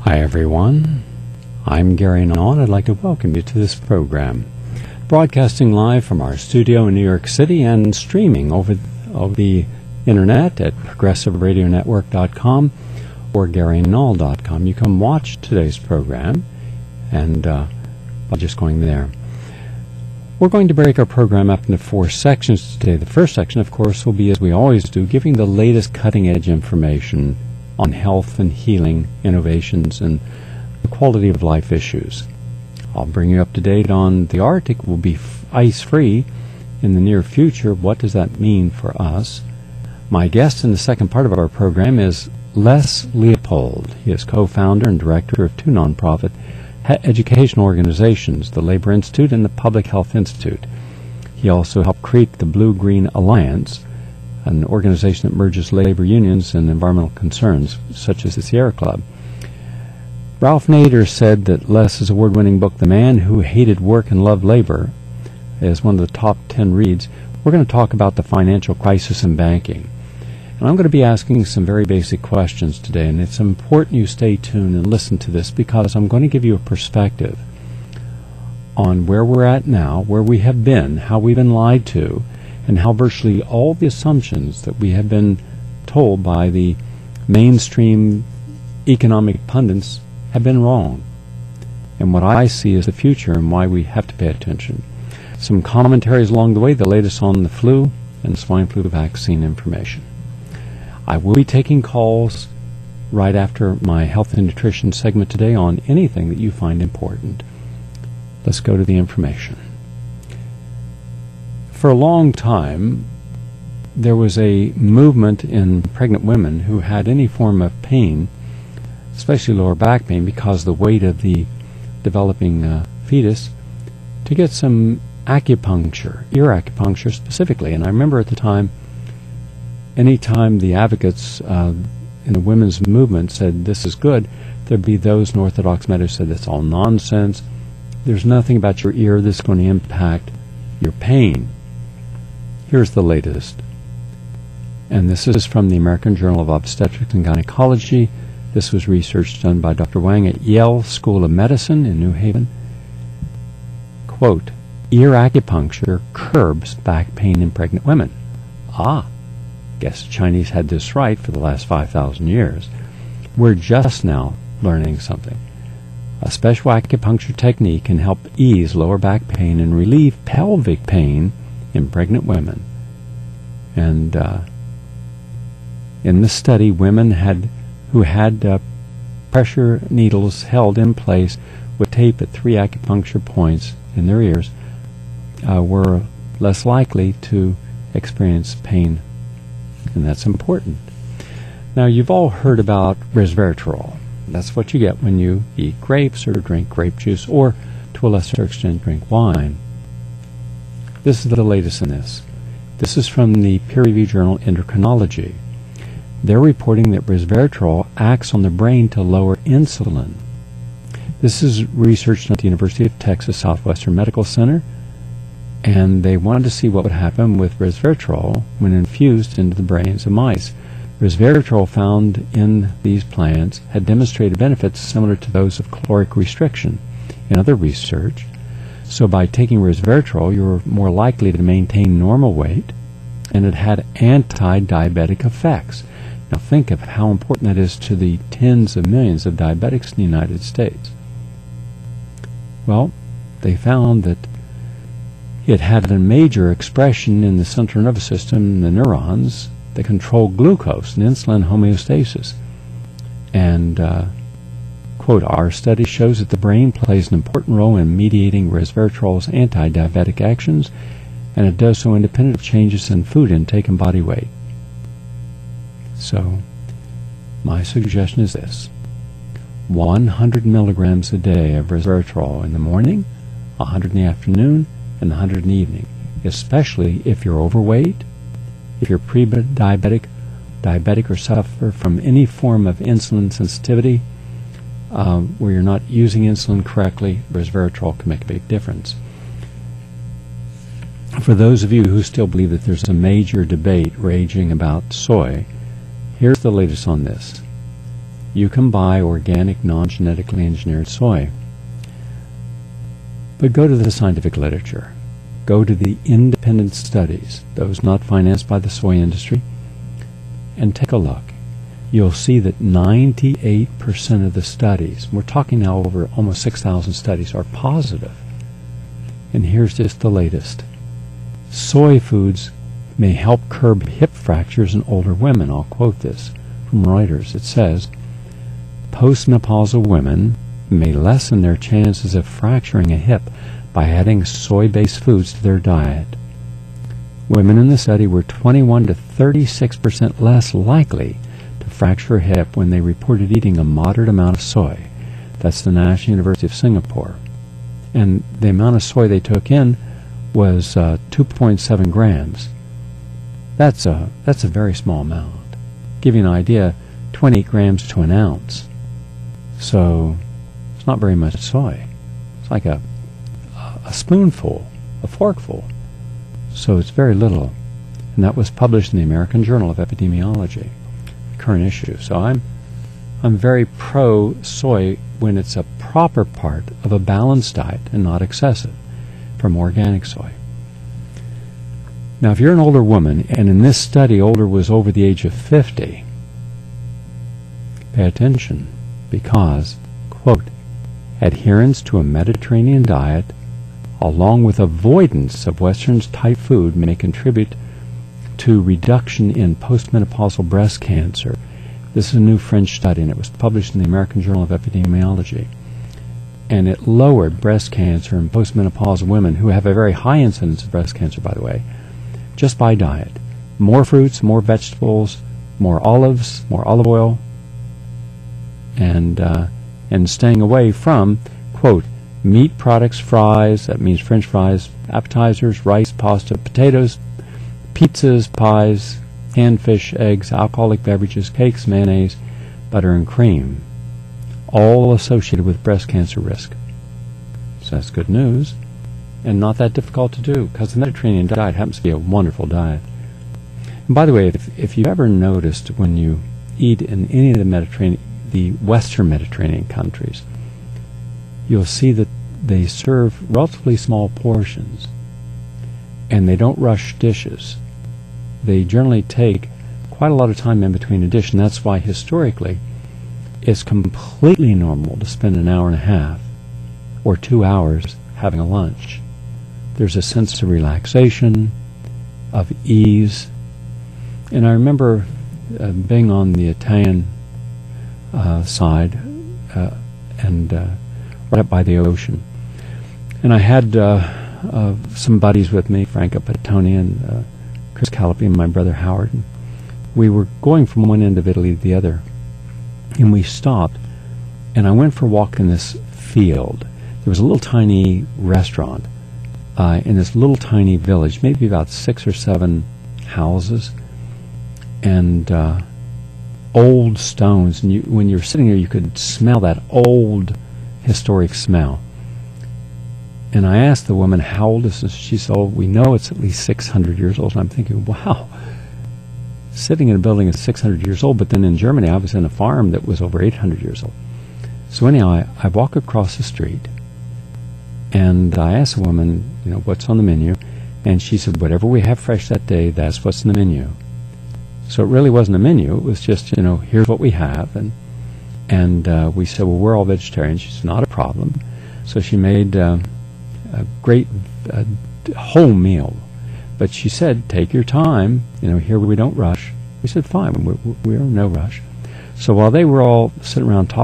Hi everyone, I'm Gary Null and I'd like to welcome you to this program. Broadcasting live from our studio in New York City and streaming over the internet at progressiveradionetwork.com or GaryNull.com. You can watch today's program and by just going there. We're going to break our program up into 4 sections today. The first section, of course, will be, as we always do, giving the latest cutting-edge information on health and healing innovations and the quality of life issues. I'll bring you up to date on the Arctic will be ice-free in the near future. What does that mean for us? My guest in the second part of our program is Les Leopold. He is co-founder and director of 2 nonprofit educational organizations, the Labor Institute and the Public Health Institute. He also helped create the Blue-Green Alliance, an organization that merges labor unions and environmental concerns, such as the Sierra Club. Ralph Nader said that Les' award-winning book, The Man Who Hated Work and Loved Labor, is one of the top 10 reads. We're going to talk about the financial crisis in banking. And I'm going to be asking some very basic questions today, and it's important you stay tuned and listen to this because I'm going to give you a perspective on where we're at now, where we have been, how we've been lied to, and how virtually all the assumptions that we have been told by the mainstream economic pundits have been wrong, and what I see as the future and why we have to pay attention. Some commentaries along the way, the latest on the flu and swine flu vaccine information. I will be taking calls right after my health and nutrition segment today on anything that you find important. Let's go to the information. For a long time, there was a movement in pregnant women who had any form of pain, especially lower back pain because of the weight of the developing fetus, to get some acupuncture, ear acupuncture specifically. And I remember at the time, anytime the advocates in the women's movement said this is good, there'd be those in Orthodox medicine who said that's all nonsense. There's nothing about your ear that's going to impact your pain. Here's the latest, and this is from the American Journal of Obstetrics and Gynecology. This was research done by Dr. Wang at Yale School of Medicine in New Haven. Quote, ear acupuncture curbs back pain in pregnant women. Guess the Chinese had this right for the last 5,000 years. We're just now learning something. A special acupuncture technique can help ease lower back pain and relieve pelvic pain in pregnant women. And in this study, women who had pressure needles held in place with tape at 3 acupuncture points in their ears were less likely to experience pain, and that's important. Now, you've all heard about resveratrol. That's what you get when you eat grapes or drink grape juice or, to a lesser extent, drink wine. This is the latest in this. This is from the peer-reviewed journal Endocrinology. They're reporting that resveratrol acts on the brain to lower insulin. This is researched at the University of Texas Southwestern Medical Center, and they wanted to see what would happen with resveratrol when infused into the brains of mice. Resveratrol found in these plants had demonstrated benefits similar to those of caloric restriction in other research. So by taking resveratrol, you're more likely to maintain normal weight, and it had anti-diabetic effects. Now think of how important that is to the tens of millions of diabetics in the United States. Well, they found that it had a major expression in the central nervous system, the neurons, that control glucose and insulin homeostasis. And quote, our study shows that the brain plays an important role in mediating resveratrol's anti-diabetic actions, and it does so independent of changes in food intake and body weight. So, my suggestion is this: 100 milligrams a day of resveratrol in the morning, 100 in the afternoon, and 100 in the evening, especially if you're overweight, if you're pre-diabetic, diabetic, or suffer from any form of insulin sensitivity, where you're not using insulin correctly, resveratrol can make a big difference. For those of you who still believe that there's a major debate raging about soy, here's the latest on this. you can buy organic, non-genetically engineered soy. But go to the scientific literature. Go to the independent studies, those not financed by the soy industry, and take a look. You'll see that 98% of the studies, we're talking now over almost 6,000 studies, are positive. And here's just the latest. Soy foods may help curb hip fractures in older women. I'll quote this from Reuters. It says, postmenopausal women may lessen their chances of fracturing a hip by adding soy-based foods to their diet. Women in the study were 21 to 36% less likely to fracture a hip when they reported eating a moderate amount of soy. That's the National University of Singapore. And the amount of soy they took in was 2.7 grams. That's a very small amount. Give you an idea, 28 grams to an ounce. So it's not very much soy. It's like a spoonful, a forkful. So it's very little. And that was published in the American Journal of Epidemiology, current issue. So I'm very pro soy when it's a proper part of a balanced diet and not excessive from organic soy. Now, if you're an older woman, and in this study older was over the age of 50, pay attention, because, quote, adherence to a Mediterranean diet along with avoidance of Western-type food may contribute to reduction in postmenopausal breast cancer. This is a new French study, and it was published in the American Journal of Epidemiology. And it lowered breast cancer in postmenopausal women, who have a very high incidence of breast cancer, by the way, just by diet. More fruits, more vegetables, more olives, more olive oil, and staying away from, quote, meat products, fries, that means French fries, appetizers, rice, pasta, potatoes, pizzas, pies, canned fish, eggs, alcoholic beverages, cakes, mayonnaise, butter, and cream, all associated with breast cancer risk. So that's good news, and not that difficult to do, because the Mediterranean diet happens to be a wonderful diet. And by the way, if you ever noticed when you eat in any of the Western Mediterranean countries, you'll see that they serve relatively small portions, and they don't rush dishes. They generally take quite a lot of time in between a dish, and that's why historically it's completely normal to spend an hour and a half or 2 hours having a lunch. There's a sense of relaxation, of ease. And I remember being on the Italian side and right up by the ocean. And I had some buddies with me, Franco Pettoni and Chris Calapi and my brother Howard. And we were going from one end of Italy to the other. And we stopped, and I went for a walk in this field. There was a little tiny restaurant in this little tiny village, maybe about 6 or 7 houses, and old stones. And when you were sitting there, you could smell that old historic smell. And I asked the woman, how old is this? She said, oh, we know it's at least 600 years old. And I'm thinking, wow, sitting in a building that's 600 years old. But then in Germany, I was in a farm that was over 800 years old. So anyhow, I walk across the street, and I asked the woman, what's on the menu? And she said, whatever we have fresh that day, that's what's in the menu. So it really wasn't a menu. It was just, here's what we have. And we said, well, we're all vegetarians. She said, not a problem. So she made a great whole meal. But she said, take your time. Here we don't rush. We said, fine. We're in no rush. So while they were all sitting around talking,